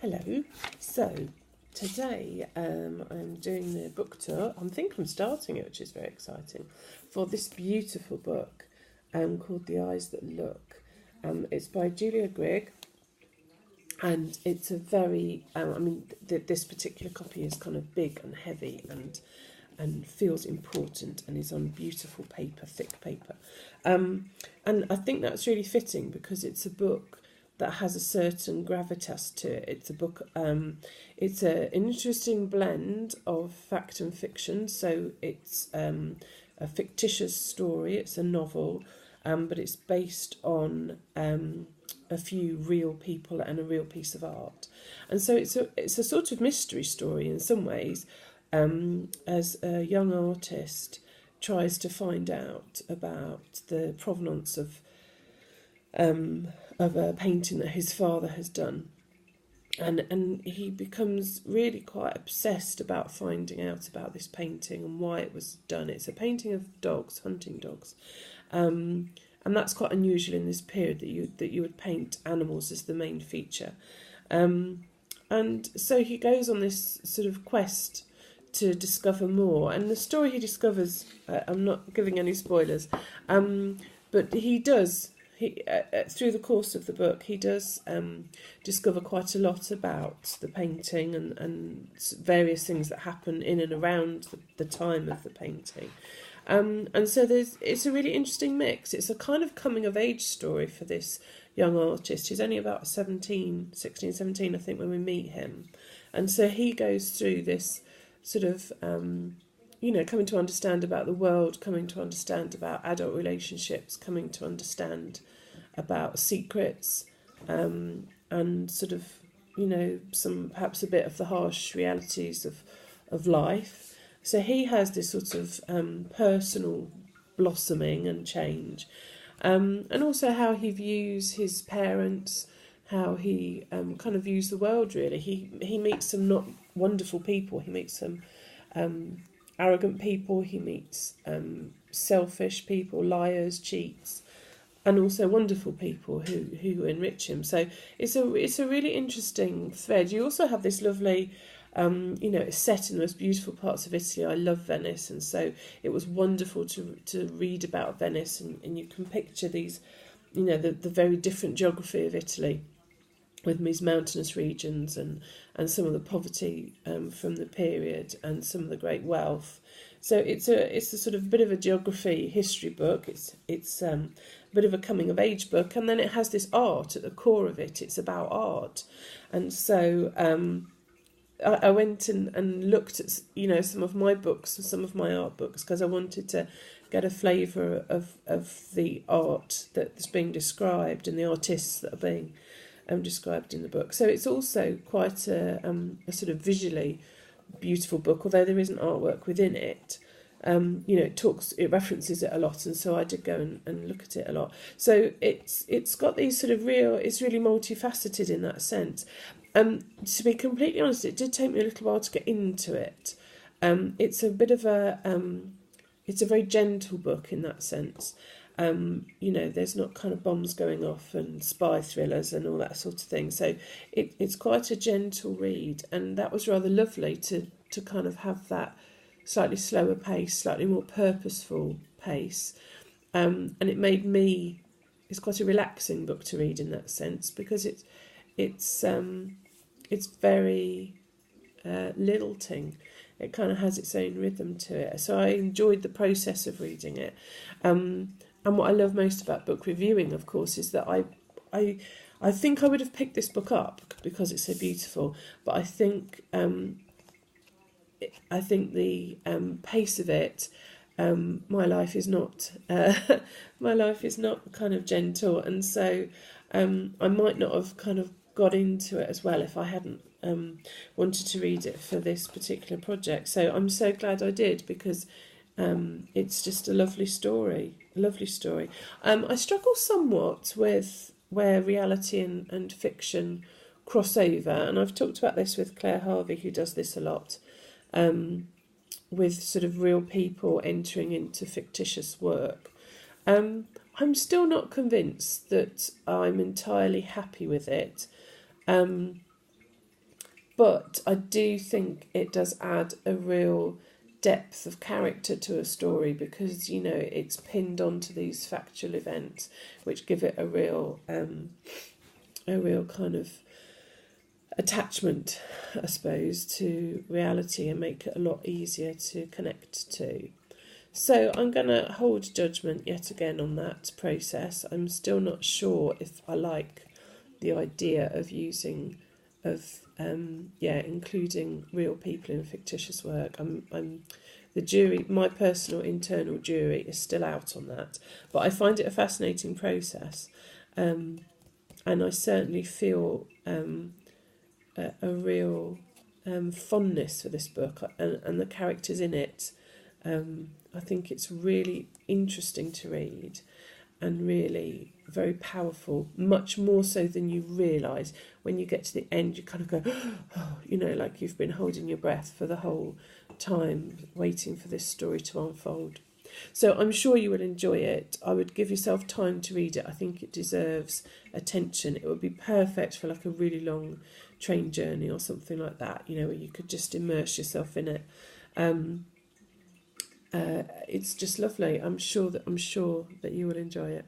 Hello. So today I'm doing the book tour. I think I'm starting it, which is very exciting, for this beautiful book called The Eyes That Look. It's by Julia Grigg, and it's a very, this particular copy is kind of big and heavy and feels important and is on beautiful paper, thick paper. And I think that's really fitting because it's a book that has a certain gravitas to it. It's a book, it's an interesting blend of fact and fiction. So it's a fictitious story, it's a novel, but it's based on a few real people and a real piece of art. And so it's a sort of mystery story in some ways, as a young artist tries to find out about the provenance of a painting that his father has done. And he becomes really quite obsessed about finding out about this painting and why it was done. It's a painting of dogs, hunting dogs. And that's quite unusual in this period that you would paint animals as the main feature. And so he goes on this sort of quest to discover more. And the story he discovers, I'm not giving any spoilers, but he does. Through the course of the book, he does discover quite a lot about the painting and various things that happen in and around the time of the painting. And so it's a really interesting mix. It's a kind of coming-of-age story for this young artist. He's only about 16, 17, I think, when we meet him. And so he goes through this sort of coming to understand about the world, coming to understand about adult relationships, coming to understand about secrets, and sort of, some perhaps a bit of the harsh realities of life. So he has this sort of personal blossoming and change, and also how he views his parents, how he kind of views the world, really. He meets some not wonderful people. He meets some arrogant people, he meets selfish people, liars, cheats, and also wonderful people who enrich him. So it's a really interesting thread. You also have this lovely, it's set in the most beautiful parts of Italy. I love Venice, and so it was wonderful to read about Venice, and you can picture these, the very different geography of Italy, with these mountainous regions and some of the poverty from the period and some of the great wealth. So it's a sort of bit of a geography history book. It's a bit of a coming of age book, and then it has this art at the core of it. It's about art, and so I went and looked at some of my books and some of my art books because I wanted to get a flavour of the art that's being described and the artists that are being described in the book. So it's also quite a sort of visually beautiful book, although there isn't artwork within it. It references it a lot, and so I did go and look at it a lot. So it's got these sort of it's really multifaceted in that sense. To be completely honest, it did take me a little while to get into it. It's a bit of it's a very gentle book in that sense. There's not kind of bombs going off and spy thrillers and all that sort of thing. So it's quite a gentle read, and that was rather lovely to kind of have that slightly slower pace, slightly more purposeful pace. And it made it's quite a relaxing book to read in that sense, because it's very lilting. It kind of has its own rhythm to it. So I enjoyed the process of reading it. And what I love most about book reviewing, of course, is that I think I would have picked this book up because it's so beautiful. But I think the pace of it, my life is not kind of gentle, and so I might not have kind of got into it as well if I hadn't wanted to read it for this particular project. So I'm so glad I did, because it's just a lovely story. I struggle somewhat with where reality and fiction cross over, and I've talked about this with Claire Harvey, who does this a lot, with sort of real people entering into fictitious work. I'm still not convinced that I'm entirely happy with it. But I do think it does add a real depth of character to a story, because it's pinned onto these factual events, which give it a real kind of attachment, I suppose, to reality, and make it a lot easier to connect to. So I'm going to hold judgment yet again on that process. I'm still not sure if I like the idea of including real people in fictitious work. The jury, my personal internal jury, is still out on that, but I find it a fascinating process, and I certainly feel a real fondness for this book and the characters in it. I think it's really interesting to read, and really very powerful, much more so than you realise. When you get to the end, you kind of go, oh, like you've been holding your breath for the whole time, waiting for this story to unfold. So I'm sure you will enjoy it. I would give yourself time to read it. I think it deserves attention. It would be perfect for like a really long train journey or something like that, where you could just immerse yourself in it. It's just lovely. I'm sure that you will enjoy it.